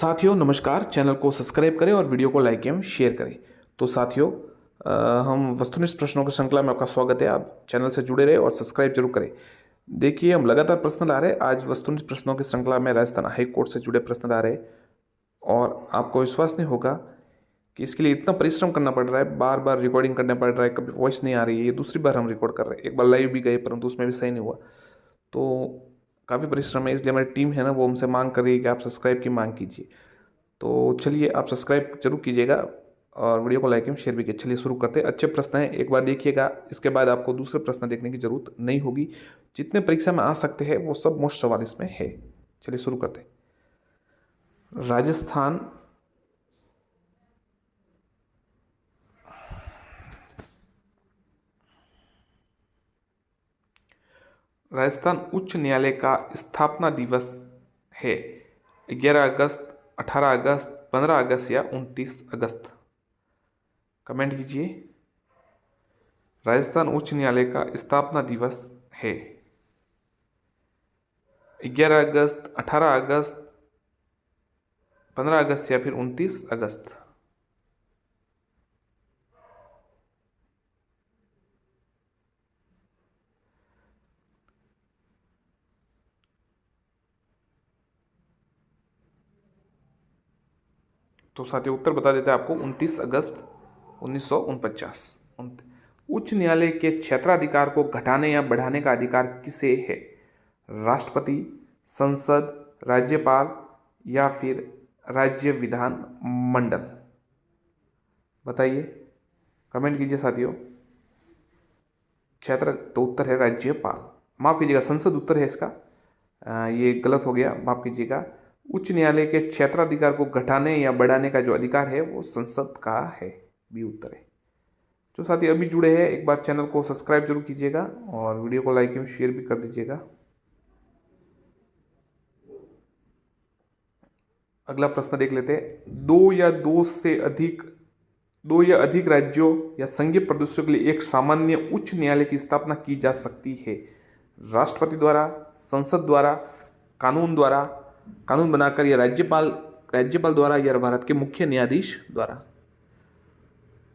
साथियों नमस्कार। चैनल को सब्सक्राइब करें और वीडियो को लाइक एवं शेयर करें। तो साथियों हम वस्तुनिष्ठ प्रश्नों की श्रृंखला में आपका स्वागत है। आप चैनल से जुड़े रहे और सब्सक्राइब जरूर करें। देखिए हम लगातार प्रश्न ला रहे हैं। आज वस्तुनिष्ठ प्रश्नों की श्रृंखला में राजस्थान हाई कोर्ट से जुड़े प्रश्न ला रहे हैं और आपको विश्वास नहीं होगा कि इसके लिए इतना परिश्रम करना पड़ रहा है, बार बार रिकॉर्डिंग करना पड़ रहा है, कभी वॉइस नहीं आ रही है। ये दूसरी बार हम रिकॉर्ड कर रहे हैं। एक बार लाइव भी गए परंतु उसमें भी सही नहीं हुआ, तो काफ़ी परिश्रम है। इसलिए हमारी टीम है ना, वो हमसे मांग कर रही है कि आप सब्सक्राइब की मांग कीजिए। तो चलिए आप सब्सक्राइब जरूर कीजिएगा और वीडियो को लाइक एवं शेयर भी कीजिए। चलिए शुरू करते हैं। अच्छे प्रश्न हैं, एक बार देखिएगा, इसके बाद आपको दूसरे प्रश्न देखने की जरूरत नहीं होगी। जितने परीक्षा में आ सकते हैं वो सब मोस्ट सवाल इसमें है। चलिए शुरू करते हैं। राजस्थान उच्च न्यायालय का स्थापना दिवस है 11 अगस्त, 18 अगस्त, 15 अगस्त या 29 अगस्त। कमेंट कीजिए। राजस्थान उच्च न्यायालय का स्थापना दिवस है 11 अगस्त, 18 अगस्त, 15 अगस्त या फिर 29 अगस्त। तो साथियों उत्तर बता देते हैं आपको, 29 अगस्त 1949। उच्च न्यायालय के क्षेत्राधिकार को घटाने या बढ़ाने का अधिकार किसे है? राष्ट्रपति, संसद, राज्यपाल या फिर राज्य विधान मंडल? बताइए, कमेंट कीजिए साथियों। क्षेत्र तो उत्तर है राज्यपाल। माफ कीजिएगा, संसद उत्तर है इसका। ये गलत हो गया, माफ कीजिएगा। उच्च न्यायालय के क्षेत्राधिकार को घटाने या बढ़ाने का जो अधिकार है वो संसद का है, बी उत्तर है। जो साथी अभी जुड़े हैं एक बार चैनल को सब्सक्राइब जरूर कीजिएगा और वीडियो को लाइक एवं शेयर भी कर दीजिएगा। अगला प्रश्न देख लेते हैं। दो या अधिक राज्यों या संघीय प्रदेशों के लिए एक सामान्य उच्च न्यायालय की स्थापना की जा सकती है? राष्ट्रपति द्वारा, संसद द्वारा, कानून बनाकर या राज्यपाल द्वारा या भारत के मुख्य न्यायाधीश द्वारा।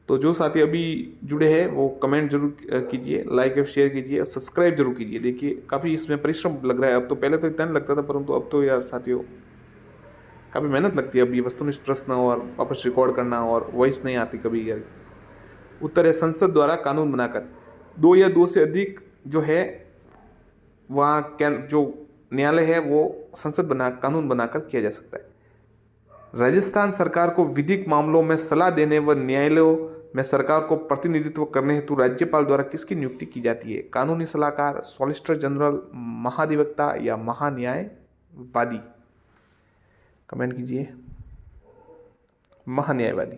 तो जो साथी अभी जुड़े हैं वो कमेंट जरूर कीजिए, लाइक और शेयर कीजिए और सब्सक्राइब जरूर कीजिए। देखिए काफ़ी इसमें परिश्रम लग रहा है। अब तो पहले तो इतना नहीं लगता था, परंतु अब तो यार साथियों काफ़ी मेहनत लगती है। अब ये वस्तुनिष्ठ प्रश्न और वापस रिकॉर्ड करना और वॉइस नहीं आती कभी यार। उत्तर है संसद द्वारा कानून बनाकर। दो या दो से अधिक जो है वहाँ जो न्यायालय है वो कानून बनाकर किया जा सकता है। राजस्थान सरकार को विधिक मामलों में सलाह देने व न्यायालयों में सरकार को प्रतिनिधित्व करने हेतु राज्यपाल द्वारा किसकी नियुक्ति की जाती है? कानूनी सलाहकार, सॉलिसिटर जनरल, महाधिवक्ता या महान्यायवादी? कमेंट कीजिए। महान्यायवादी,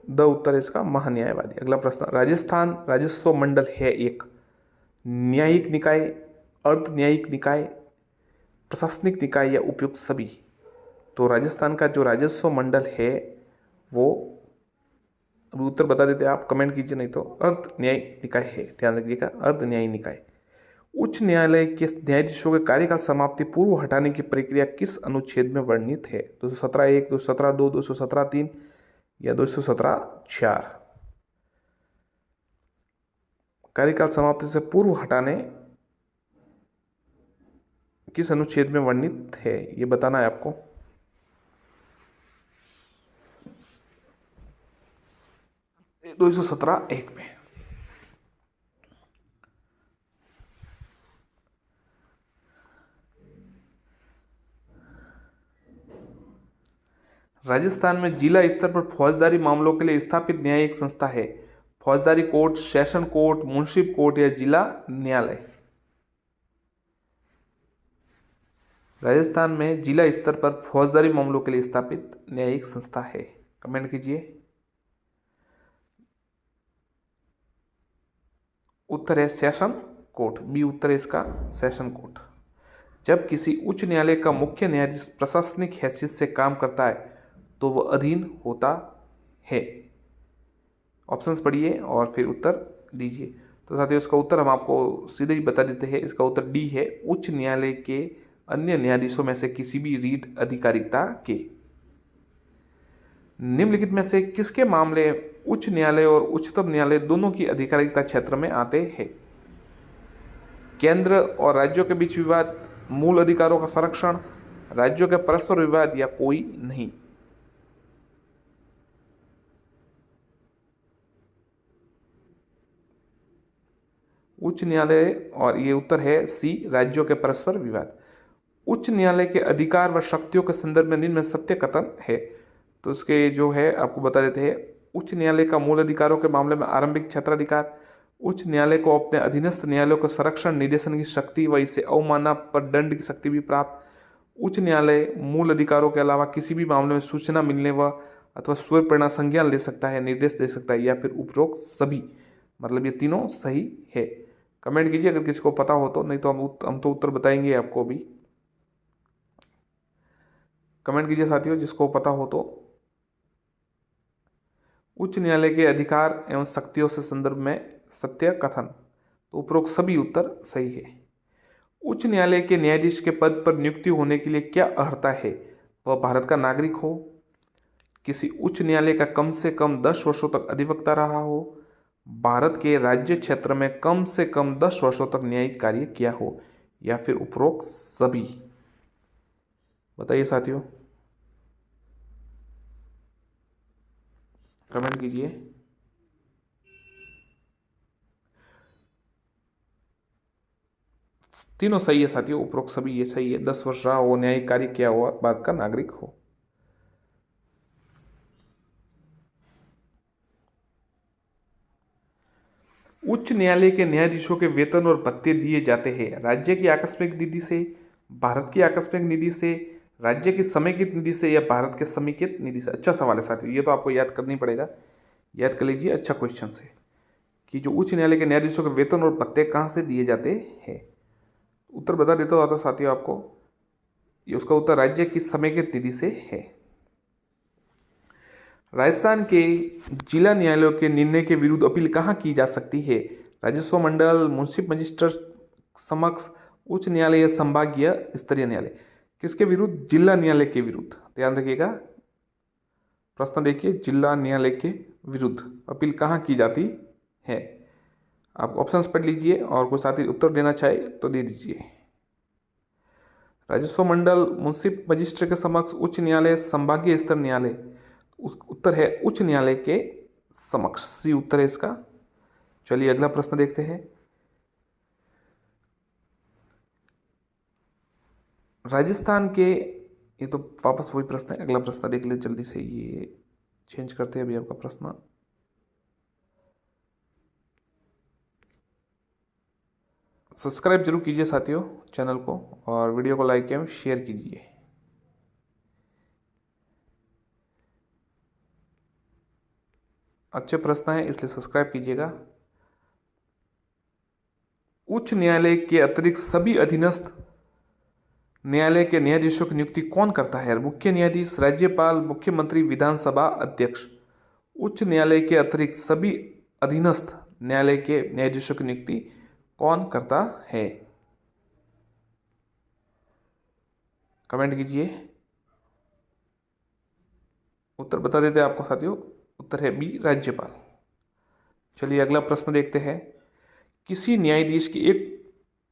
द उत्तर है इसका, महान्यायवादी। अगला प्रश्न। राजस्थान राजस्व मंडल है एक न्यायिक निकाय, अर्ध न्यायिक निकाय, प्रशासनिक निकाय या उपयुक्त सभी? तो राजस्थान का जो राजस्व मंडल है वो उत्तर बता देते हैं आप, कमेंट कीजिए, नहीं तो अर्ध न्यायिक निकाय है। ध्यान रखिएगा, अर्ध न्यायिक निकाय। उच्च न्यायालय के न्यायाधीशों के कार्यकाल समाप्ति पूर्व हटाने की प्रक्रिया किस अनुच्छेद में वर्णित है? 217(1), 217(2), 217(3 या 217(4)? कार्यकाल समाप्ति से पूर्व हटाने किस अनुच्छेद में वर्णित है ये बताना है आपको। दो 217(1) में। राजस्थान में जिला स्तर पर फौजदारी मामलों के लिए स्थापित न्यायिक संस्था है? फौजदारी कोर्ट, सेशन कोर्ट, मुंसिफ कोर्ट या जिला न्यायालय? राजस्थान में जिला स्तर पर फौजदारी मामलों के लिए स्थापित न्यायिक संस्था है। कमेंट कीजिए। उत्तर है सेशन कोर्ट, बी उत्तर है इसका, सेशन कोर्ट। जब किसी उच्च न्यायालय का मुख्य न्यायाधीश प्रशासनिक हैसियत से काम करता है तो वह अधीन होता है। ऑप्शंस पढ़िए और फिर उत्तर दीजिए। तो साथियों इसका उत्तर हम आपको सीधे ही बता देते हैं। इसका उत्तर डी है, उच्च न्यायालय के अन्य न्यायाधीशों में से किसी भी रीट अधिकारिता के। निम्नलिखित में से किसके मामले उच्च न्यायालय और उच्चतम न्यायालय दोनों की अधिकारिता क्षेत्र में आते हैं? केंद्र और राज्यों के बीच विवाद, मूल अधिकारों का संरक्षण, राज्यों के परस्पर विवाद या कोई नहीं। उच्च न्यायालय, और ये उत्तर है सी, राज्यों के परस्पर विवाद। उच्च न्यायालय के अधिकार व शक्तियों के संदर्भ में निम्न में सत्य कथन है। तो इसके जो है आपको बता देते हैं। उच्च न्यायालय का मूल अधिकारों के मामले में आरंभिक क्षेत्राधिकार। उच्च न्यायालय को अपने अधीनस्थ न्यायालयों को संरक्षण निर्देशन की शक्ति व इसे अवमानना पर दंड की शक्ति भी प्राप्त। उच्च न्यायालय मूल अधिकारों के अलावा किसी भी मामले में सूचना मिलने व अथवा स्वर प्रेरणा संज्ञान ले सकता है, निर्देश दे सकता है, या फिर उपरोक्त सभी। मतलब ये तीनों सही है। कमेंट कीजिए अगर किसी को पता हो तो, नहीं तो हम तो उत्तर बताएंगे आपको भी। कमेंट कीजिए साथियों जिसको पता हो तो। उच्च न्यायालय के अधिकार एवं शक्तियों से संदर्भ में सत्य कथन, तो उपरोक्त सभी उत्तर सही है। उच्च न्यायालय के न्यायाधीश के पद पर नियुक्ति होने के लिए क्या अर्हता है? वह भारत का नागरिक हो, किसी उच्च न्यायालय का कम से कम 10 वर्षों तक अधिवक्ता रहा हो, भारत के राज्य क्षेत्र में कम से कम 10 वर्षों तक न्यायिक कार्य किया हो, या फिर उपरोक्त सभी। बताइए साथियों, कमेंट कीजिए। तीनों सही है साथियों, उपरोक्त सभी ये सही है। 10 वर्ष रहा हो, न्यायिक कार्य किया हुआ, भारत का नागरिक हो। उच्च न्यायालय के न्यायाधीशों के वेतन और भत्ते दिए जाते हैं राज्य की आकस्मिक निधि से, भारत की आकस्मिक निधि से, राज्य की समेकित निधि से, या भारत के समेकित निधि से। अच्छा सवाल है साथियों, ये तो आपको याद करनी पड़ेगा। याद कर लीजिए, अच्छा क्वेश्चन है कि जो उच्च न्यायालय के न्यायाधीशों के वेतन और भत्ते कहाँ से दिए जाते हैं। उत्तर बता देता हूँ साथियों आपको, ये उसका उत्तर राज्य की समेकित निधि से है। राजस्थान के जिला न्यायालयों के निर्णय के विरुद्ध अपील कहाँ की जा सकती है? राजस्व मंडल, मुंसिफ मजिस्ट्रेट समक्ष, उच्च न्यायालय या संभागीय स्तरीय न्यायालय। किसके विरुद्ध? जिला न्यायालय के विरुद्ध। ध्यान रखिएगा, प्रश्न देखिए, जिला न्यायालय के विरुद्ध अपील कहाँ की जाती है। आप ऑप्शंस पढ़ लीजिए और कोई साथी उत्तर देना चाहे तो दे दीजिए। राजस्व मंडल, मुंसिफ मजिस्ट्रेट के समक्ष, उच्च न्यायालय, संभागीय स्तर न्यायालय। उत्तर है उच्च न्यायालय के समक्ष, सी उत्तर है इसका। चलिए अगला प्रश्न देखते हैं। राजस्थान के, ये तो वापस वही प्रश्न है, अगला प्रश्न देख ले जल्दी से, ये चेंज करते हैं अभी आपका प्रश्न। सब्सक्राइब जरूर कीजिए साथियों चैनल को, और वीडियो को लाइक एवं शेयर कीजिए। अच्छे प्रश्न है इसलिए सब्सक्राइब कीजिएगा। उच्च न्यायालय के अतिरिक्त सभी अधीनस्थ न्यायालय के न्यायाधीशों की नियुक्ति कौन करता है? मुख्य न्यायाधीश, राज्यपाल, मुख्यमंत्री, विधानसभा अध्यक्ष। उच्च न्यायालय के अतिरिक्त सभी अधीनस्थ न्यायालय के न्यायाधीशों की नियुक्ति कौन करता है? कमेंट कीजिए, उत्तर बता देते हैं आपको साथियों। उत्तर है बी, राज्यपाल। चलिए अगला प्रश्न देखते हैं। किसी न्यायाधीश की एक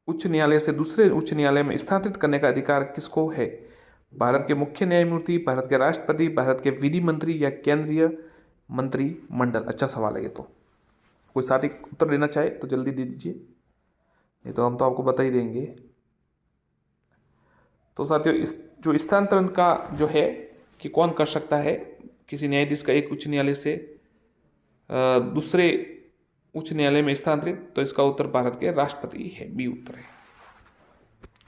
उच्च न्यायालय से दूसरे उच्च न्यायालय में स्थानांतरित करने का अधिकार किसको है? भारत के मुख्य न्यायमूर्ति, भारत के राष्ट्रपति, भारत के विधि मंत्री, या केंद्रीय मंत्रिमंडल। अच्छा सवाल है ये तो। कोई साथी उत्तर देना चाहे तो जल्दी दे दीजिए, नहीं तो हम तो आपको बता ही देंगे। तो साथियों, इस जो स्थानांतरण का जो है कि कौन कर सकता है किसी न्यायाधीश का एक उच्च न्यायालय से दूसरे उच्च न्यायालय में स्थानांतरित, तो इसका उत्तर भारत के राष्ट्रपति है, बी उत्तर है।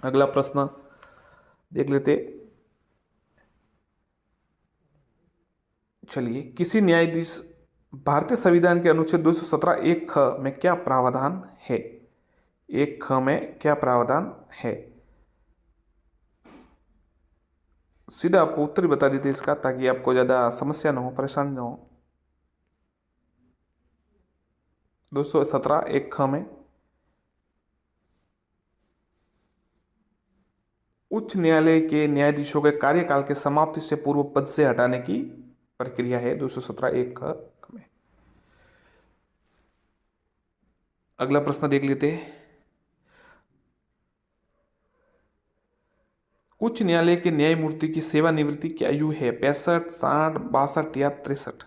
अगला प्रश्न देख लेते। चलिए, किसी न्यायाधीश, भारतीय संविधान के अनुच्छेद 217 एक ख में क्या प्रावधान है? एक ख में क्या प्रावधान है? सीधा आपको उत्तर बता देते इसका, ताकि आपको ज़्यादा समस्या न हो, परेशानी न हो। 217 एक ख में उच्च न्यायालय के न्यायाधीशों के कार्यकाल के समाप्ति से पूर्व पद से हटाने की प्रक्रिया है 217(1) में। अगला प्रश्न देख लेते हैं। उच्च न्यायालय के न्यायमूर्ति की सेवानिवृत्ति की आयु है 65, 60, 62 या 63।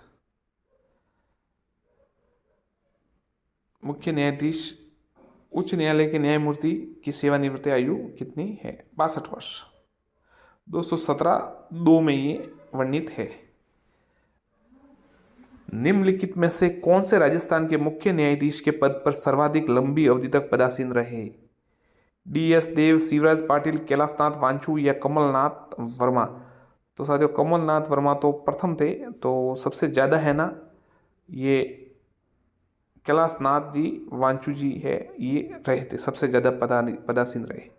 मुख्य न्यायाधीश उच्च न्यायालय के न्यायमूर्ति की सेवानिवृत्ति आयु कितनी है? 62 वर्ष। 217(2) में ये वर्णित है। निम्नलिखित में से कौन से राजस्थान के मुख्य न्यायाधीश के पद पर सर्वाधिक लंबी अवधि तक पदासीन रहे? DS देव, शिवराज पाटिल, कैलाशनाथ वांचू या कमलनाथ वर्मा? तो साथियों कमलनाथ वर्मा तो प्रथम थे, तो सबसे ज़्यादा है ना ये कैलाशनाथ जी वांचू जी है, ये रहे थे, सबसे ज़्यादा पदासीन रहे।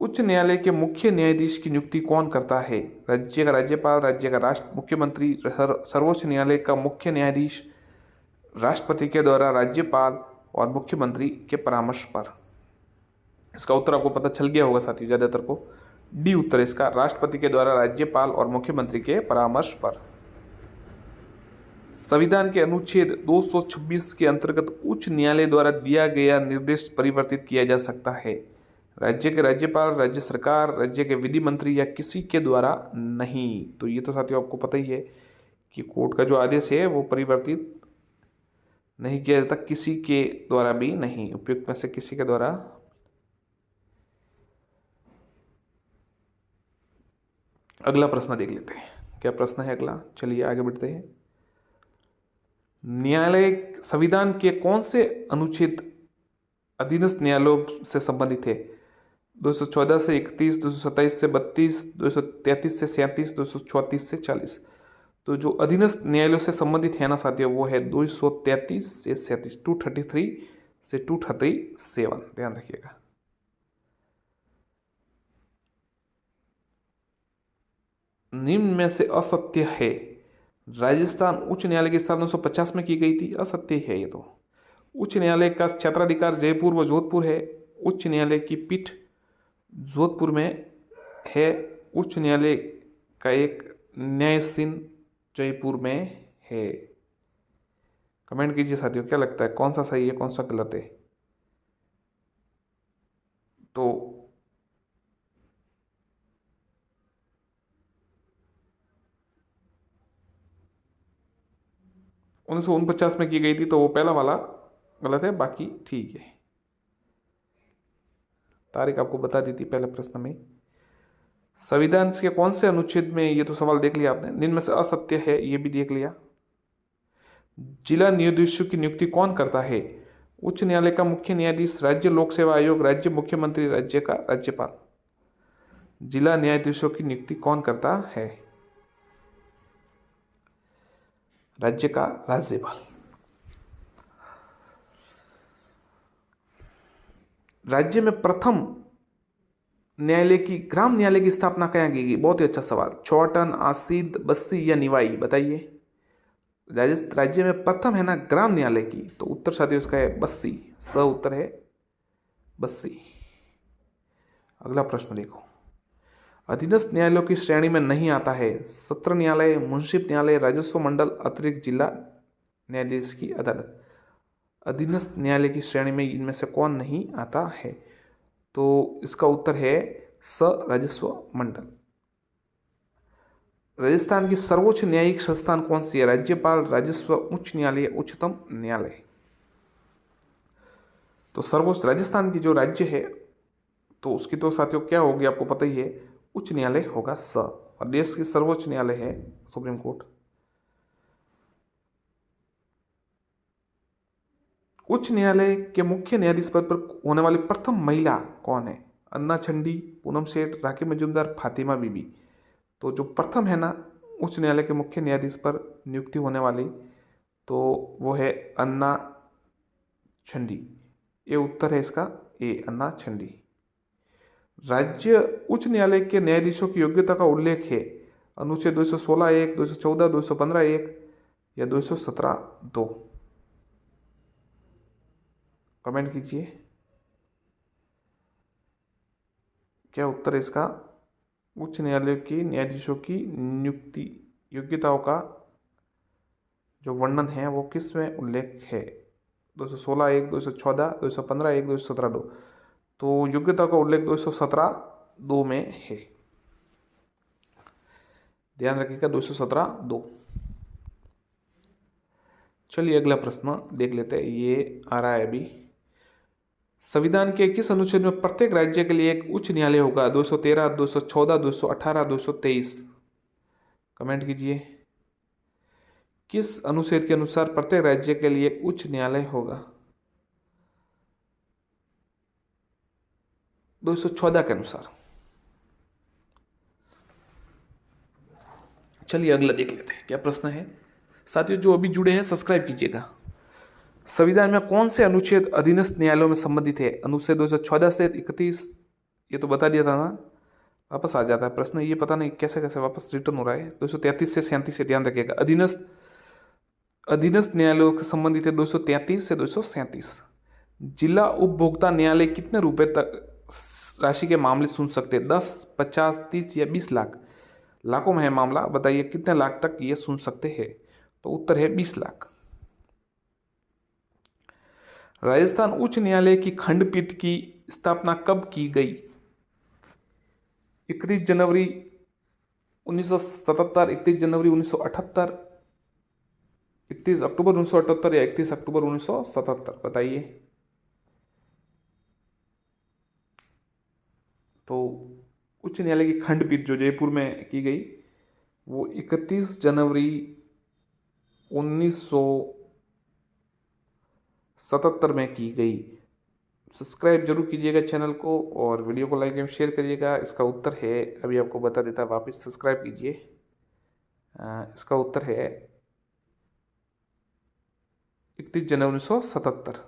उच्च न्यायालय के मुख्य न्यायाधीश की नियुक्ति कौन करता है? राज्य का राज्यपाल, राज्य का राष्ट्र मुख्यमंत्री, सर्वोच्च न्यायालय का मुख्य न्यायाधीश राष्ट्रपति के द्वारा, राज्यपाल और मुख्यमंत्री के परामर्श पर। इसका उत्तर आपको पता चल गया होगा साथियों, ज़्यादातर को डी उत्तर इसका, राष्ट्रपति के द्वारा, राज्यपाल और मुख्यमंत्री के परामर्श पर। संविधान के अनुच्छेद 226 के अंतर्गत उच्च न्यायालय द्वारा दिया गया निर्देश परिवर्तित किया जा सकता है। राज्य के राज्यपाल, राज्य सरकार, राज्य के विधि मंत्री या किसी के द्वारा नहीं। तो ये तो साथियों आपको पता ही है कि कोर्ट का जो आदेश है वो परिवर्तित नहीं किया जाता, किसी के द्वारा भी नहीं, उपयुक्त में से किसी के द्वारा। अगला प्रश्न देख लेते हैं, क्या प्रश्न है अगला, चलिए आगे बढ़ते हैं। न्यायालय संविधान के कौन से अनुच्छेद अधीनस्थ न्यायालयों से संबंधित है? 214 से 31, 227 से 32, 233 से 37, 234 से 40। तो जो अधीनस्थ न्यायालयों से संबंधित है ना साथियों, वो है 233 से 37, 233 से 237, ध्यान रखिएगा। निम्न में से असत्य है। राजस्थान उच्च न्यायालय की स्थापना 1950 में की गई थी, असत्य है ये तो। उच्च न्यायालय का क्षेत्राधिकार जयपुर व जोधपुर है। उच्च न्यायालय की पीठ जोधपुर में है। उच्च न्यायालय का एक न्यायासीन जयपुर में है। कमेंट कीजिए साथियों, क्या लगता है कौन सा सही है, कौन सा गलत है? तो 1949 में की गई थी, तो वो पहला वाला गलत है, बाकी ठीक है। तारीख आपको बता दी थी पहले प्रश्न में। संविधान के कौन से अनुच्छेद में, ये तो सवाल देख लिया आपने, निम्न में से असत्य है, ये भी देख लिया। जिला न्यायाधीशों की नियुक्ति कौन करता है? उच्च न्यायालय का मुख्य न्यायाधीश, राज्य लोक सेवा आयोग, राज्य मुख्यमंत्री, राज्य का राज्यपाल। जिला न्यायाधीशों की नियुक्ति कौन करता है? राज्य का राज्यपाल। राज्य में प्रथम न्यायालय की, ग्राम न्यायालय की स्थापना कहाँ की गई? बहुत ही अच्छा सवाल। चौटन, आसीद, बस्सी या निवाई, बताइए। राज्य में प्रथम है ना ग्राम न्यायालय की, तो उत्तर साथियों इसका है बस्सी, स उत्तर है बस्सी। अगला प्रश्न देखो, अधीनस्थ न्यायालयों की श्रेणी में नहीं आता है सत्र न्यायालय, मुंसिफ न्यायालय, राजस्व मंडल, अतिरिक्त जिला न्यायाधीश की अदालत। अधीनस्थ न्यायालय की श्रेणी में इनमें से कौन नहीं आता है? तो इसका उत्तर है स राजस्व मंडल। राजस्थान की सर्वोच्च न्यायिक संस्थान कौन सी है? राज्यपाल, राजस्व उच्च न्यायालय, उच्चतम न्यायालय। तो सर्वोच्च राजस्थान की जो राज्य है, तो उसकी तो साथियों क्या होगी आपको पता ही है, उच्च न्यायालय होगा स। और देश की सर्वोच्च न्यायालय है सुप्रीम कोर्ट। उच्च न्यायालय के मुख्य न्यायाधीश पद पर होने वाली प्रथम महिला कौन है? अन्ना छंडी, पूनम सेठ, राखी मजूमदार, फातिमा बीबी। तो जो प्रथम है ना उच्च न्यायालय के मुख्य न्यायाधीश पर नियुक्ति होने वाली, तो वो है अन्ना छंडी। ये उत्तर है इसका, ए अन्ना छंडी। राज्य उच्च न्यायालय के न्यायाधीशों की योग्यता का उल्लेख है अनुच्छेद 216(1), 214, 215(1) या 217(2)। कमेंट कीजिए। क्या उत्तर है इसका? उच्च न्यायालय की न्यायाधीशों की नियुक्ति योग्यताओं का जो वर्णन है वो किस में उल्लेख है? 216(1), 214, 215(1), 217(2। तो योग्यता का उल्लेख 217(2) में है। ध्यान रखिएगा 217(2). चलिए अगला प्रश्न देख लेते हैं। ये आ रहा है अभी। संविधान के किस अनुच्छेद में प्रत्येक राज्य के लिए एक उच्च न्यायालय होगा? 213, 214, 218, 223। कमेंट कीजिए। किस अनुच्छेद के अनुसार प्रत्येक राज्य के लिए एक उच्च न्यायालय होगा? 214 के अनुसार। चलिए अगला देख लेते हैं क्या प्रश्न है। साथियों जो अभी जुड़े हैं सब्सक्राइब कीजिएगा। संविधान में कौन से अनुच्छेद अधीनस्थ न्यायालयों में संबंधित है? अनुच्छेद 214 से 31। ये तो बता दिया था ना, वापस आ जाता है प्रश्न। ये पता नहीं कैसे कैसे वापस रिटर्न हो रहा है। 233 से 37 से ध्यान रखिएगा। अधीनस्थ न्यायालयों से संबंधित है 233 से 237। जिला उपभोक्ता न्यायालय कितने रुपए तक राशि के मामले सुन सकते हैं? 10, 50, 30 या 20 लाख? लाखों में है मामला, बताइए कितने लाख तक ये सुन सकते हैं? तो उत्तर है 20 लाख। राजस्थान उच्च न्यायालय की खंडपीठ की स्थापना कब की गई? 31 जनवरी 1977, 31 जनवरी 1978, 31 अक्टूबर 1978 या 31 अक्टूबर 1977? बताइए। तो उच्च न्यायालय की खंडपीठ जो जयपुर में की गई वो 31 जनवरी 1977 में की गई। सब्सक्राइब जरूर कीजिएगा चैनल को और वीडियो को लाइक एवं शेयर करिएगा। इसका उत्तर है, अभी आपको बता देता वापस सब्सक्राइब कीजिए। इसका उत्तर है 31 जनवरी 1977।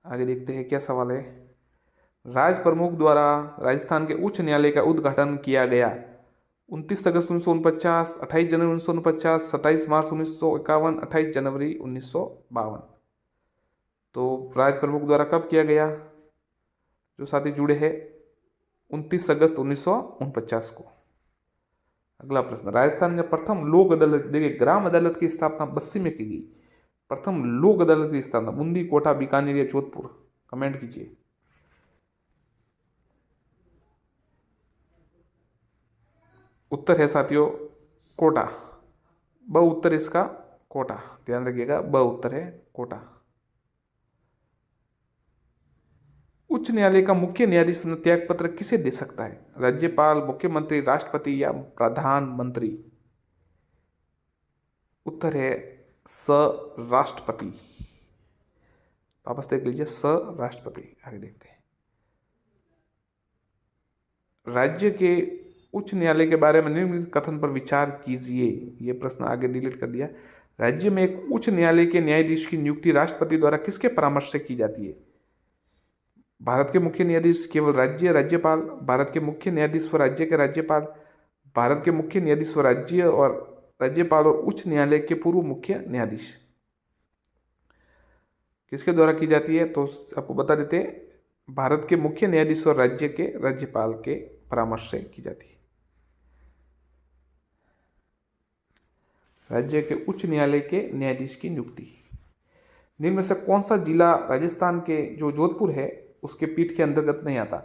आगे देखते हैं क्या सवाल है। राज प्रमुख द्वारा राजस्थान के उच्च न्यायालय का उद्घाटन किया गया 29 अगस्त 1949, 28 जनवरी 1949, 27 मार्च 1951, 28 जनवरी 1952। तो राज प्रमुख द्वारा कब किया गया? जो साथी जुड़े हैं 29 अगस्त 1949 को। अगला प्रश्न। राजस्थान में प्रथम लोक अदालत, देखिए ग्राम अदालत की स्थापना बस्सी में की गई। प्रथम लोक अदालत की स्थापना बूंदी, कोटा, बीकानेर या जोधपुर? कमेंट कीजिए। उत्तर है साथियों कोटा। ब उत्तर इसका कोटा। ध्यान रखिएगा ब उत्तर है कोटा। उच्च न्यायालय का मुख्य न्यायाधीश त्याग पत्र किसे दे सकता है? राज्यपाल, मुख्यमंत्री, राष्ट्रपति या प्रधानमंत्री? उत्तर है स राष्ट्रपति। वापस देख लीजिए स राष्ट्रपति। आगे देखते हैं। राज्य के उच्च न्यायालय के बारे में निम्नलिखित कथन पर विचार कीजिए। यह प्रश्न आगे डिलीट कर दिया। राज्य में एक उच्च न्यायालय के न्यायाधीश की नियुक्ति राष्ट्रपति द्वारा किसके परामर्श से की जाती है? भारत के मुख्य न्यायाधीश, केवल राज्यपाल, भारत के मुख्य न्यायाधीश व राज्य के राज्यपाल, भारत के मुख्य न्यायाधीश व राज्य और राज्यपाल और उच्च न्यायालय के पूर्व मुख्य न्यायाधीश? किसके द्वारा की जाती है? तो आपको बता देते हैं भारत के मुख्य न्यायाधीश और राज्य के राज्यपाल के परामर्श से की जाती है। राज्य के उच्च न्यायालय के न्यायाधीश की नियुक्ति। निम्न में से कौन सा जिला राजस्थान के जो जोधपुर है उसके पीठ के अंतर्गत नहीं आता?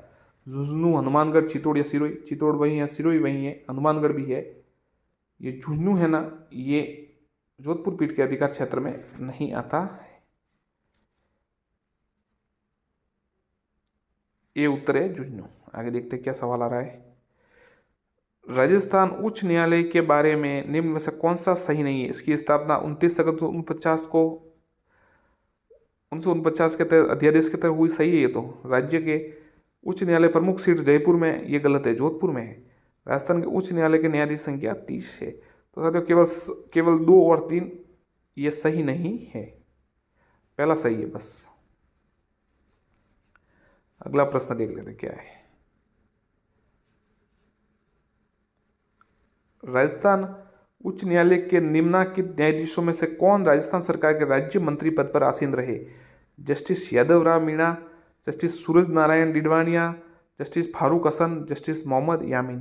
झुंझुनू, हनुमानगढ़, चित्तौड़ या सिरोही? चित्तौड़ वही है, सिरोही वही है, हनुमानगढ़ भी है। ये झुंझुनू है ना, ये जोधपुर पीठ के अधिकार क्षेत्र में नहीं आता है। ये उत्तर है झुंझुनू। आगे देखते हैं क्या सवाल आ रहा है। राजस्थान उच्च न्यायालय के बारे में निम्न में से कौन सा सही नहीं है? इसकी स्थापना 29 अगस्त 1949 को 1949 के तहत अध्यादेश के तहत हुई, सही है ये तो। राज्य के उच्च न्यायालय प्रमुख सीट जयपुर में, ये गलत है, जोधपुर में है। राजस्थान के उच्च न्यायालय के न्यायाधीश संख्या 30 है। तो साथियों केवल 2 और 3 ये सही नहीं है, पहला सही है बस। अगला प्रश्न देख लेते क्या है। राजस्थान उच्च न्यायालय के निम्नलिखित न्यायाधीशों में से कौन राजस्थान सरकार के राज्य मंत्री पद पर आसीन रहे? जस्टिस यादव राव मीणा, जस्टिस सूरज नारायण डिडवानिया, जस्टिस फारूक हसन, जस्टिस मोहम्मद यामीन।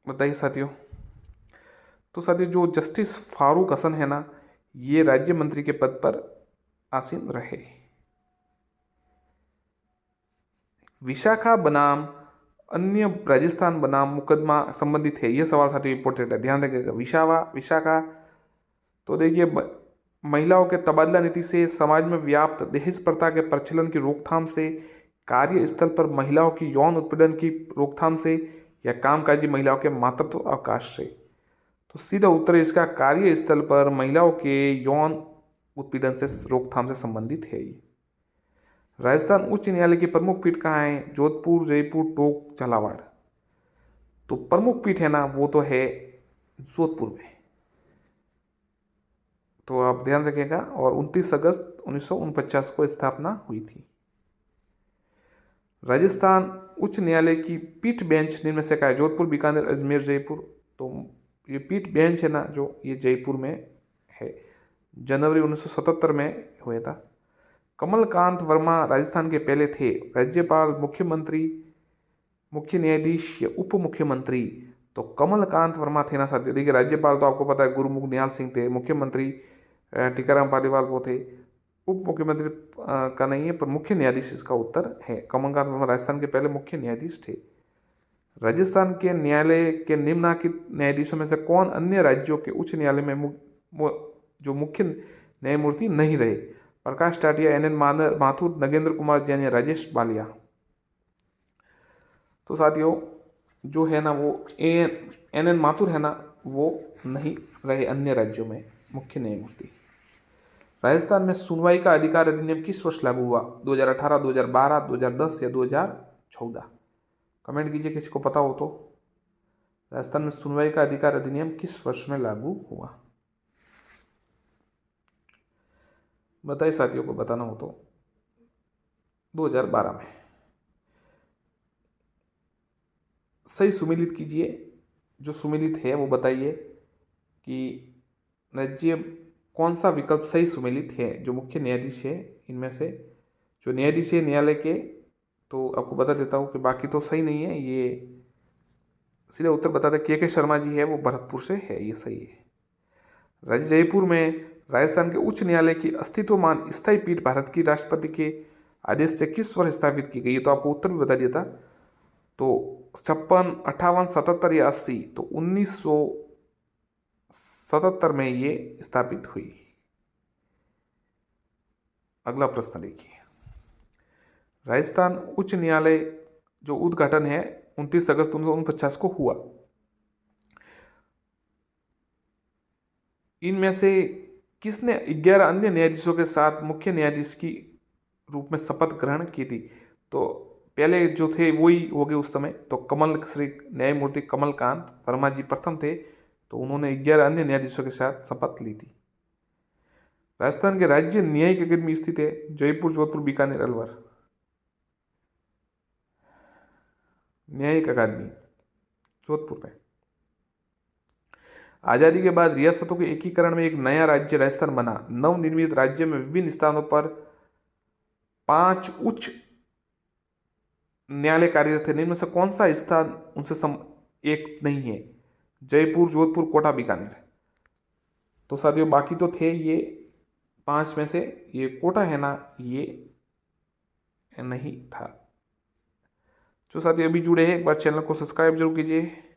बताइए साथियों। तो साथियों जो जस्टिस फारूक हसन है ना, ये राज्य मंत्री के पद पर आसीन रहे। विशाखा बनाम अन्य राजस्थान बनाम मुकदमा संबंधित है, यह सवाल साथियों इंपॉर्टेंट है, ध्यान रखिएगा। विशाखा तो देखिए, महिलाओं के तबादला नीति से, समाज में व्याप्त दहेज प्रथा के प्रचलन की रोकथाम से, कार्यस्थल पर महिलाओं की यौन उत्पीड़न की रोकथाम से, या कामकाजी महिलाओं के मातृत्व अवकाश से। तो सीधा उत्तर इसका कार्यस्थल पर महिलाओं के यौन उत्पीड़न से रोकथाम से संबंधित है ये। राजस्थान उच्च न्यायालय की प्रमुख पीठ कहाँ है? जोधपुर, जयपुर, टोंक, झालावाड़। तो प्रमुख पीठ है ना, वो तो है जोधपुर में। तो आप ध्यान रखिएगा। और 29 अगस्त 1949 को स्थापना हुई थी। राजस्थान उच्च न्यायालय की पीठ बेंच निम्न में से क्या है? जोधपुर, बीकानेर, अजमेर, जयपुर। तो ये पीठ बेंच है ना, जो ये जयपुर में है। जनवरी 1977 में हुआ था। कमलकांत वर्मा राजस्थान के पहले थे। राज्यपाल, मुख्यमंत्री, मुख्य न्यायाधीश या उप मुख्यमंत्री? तो कमलकांत वर्मा थे ना साथियों। देखिए राज्यपाल तो आपको पता है गुरुमुख निहाल सिंह थे, मुख्यमंत्री टीकाराम पालीवाल वो थे, उप मुख्यमंत्री का नहीं है, पर मुख्य न्यायाधीश इसका उत्तर है। कमलकांत वर्मा राजस्थान के पहले मुख्य न्यायाधीश थे। राजस्थान के न्यायालय के निम्नलिखित न्यायाधीशों में से कौन अन्य राज्यों के उच्च न्यायालय में जो मुख्य न्यायमूर्ति नहीं रहे? प्रकाश टाटिया, NN माथुर, नगेंद्र कुमार जैन या राजेश बालिया? तो साथियों जो है ना वो NN माथुर है ना, वो नहीं रहे अन्य राज्यों में मुख्य न्यायमूर्ति। राजस्थान में सुनवाई का अधिकार अधिनियम किस वर्ष लागू हुआ? 2018, 2012, 2010 या 2014? कमेंट कीजिए किसी को पता हो तो। राजस्थान में सुनवाई का अधिकार अधिनियम किस वर्ष में लागू हुआ? बताइए साथियों को बताना हो तो। 2012 में। सही सुमेलित कीजिए, जो सुमेलित है वो बताइए कि राज्य कौन सा विकल्प सही सुमेलित है। जो मुख्य न्यायाधीश है इनमें से, जो न्यायाधीश है न्यायालय के, तो आपको बता देता हूँ कि बाकी तो सही नहीं है। ये सीधे उत्तर बताते के शर्मा जी है, वो भरतपुर से है, ये सही है। राज्य जयपुर में राजस्थान के उच्च न्यायालय की अस्तित्वमान स्थायी पीठ भारत की राष्ट्रपति के आदेश से किस वर्ष स्थापित की गई? तो आपको उत्तर भी बता दिया था। तो 56, 58, 77 या 80? तो 1977 में ये स्थापित हुई। अगला प्रश्न देखिए। राजस्थान उच्च न्यायालय जो उद्घाटन है 29 अगस्त 1949 को हुआ। इनमें से किसने 11 अन्य न्यायाधीशों के साथ मुख्य न्यायाधीश की रूप में शपथ ग्रहण की थी? तो पहले जो थे वही हो गए उस समय। तो श्री न्यायमूर्ति कमलकांत वर्मा जी प्रथम थे, तो उन्होंने 11 अन्य न्यायाधीशों के साथ शपथ ली थी। राजस्थान के राज्य न्यायिक अकादमी स्थित है जयपुर, जोधपुर, बीकानेर, अलवर? न्यायिक अकादमी जोधपुर में। आजादी के बाद रियासतों के एकीकरण में एक नया राज्य राजस्थान बना। नवनिर्मित राज्य में विभिन्न स्थानों पर 5 उच्च न्यायालय कार्यरत थे। इनमें से कौन सा स्थान उनसे एक नहीं है? जयपुर, जोधपुर, कोटा, बीकानेर? तो साथियों बाकी तो थे ये 5 में से, ये कोटा है ना, ये नहीं था। जो साथी अभी जुड़े हैं एक बार चैनल को सब्सक्राइब जरूर कीजिए।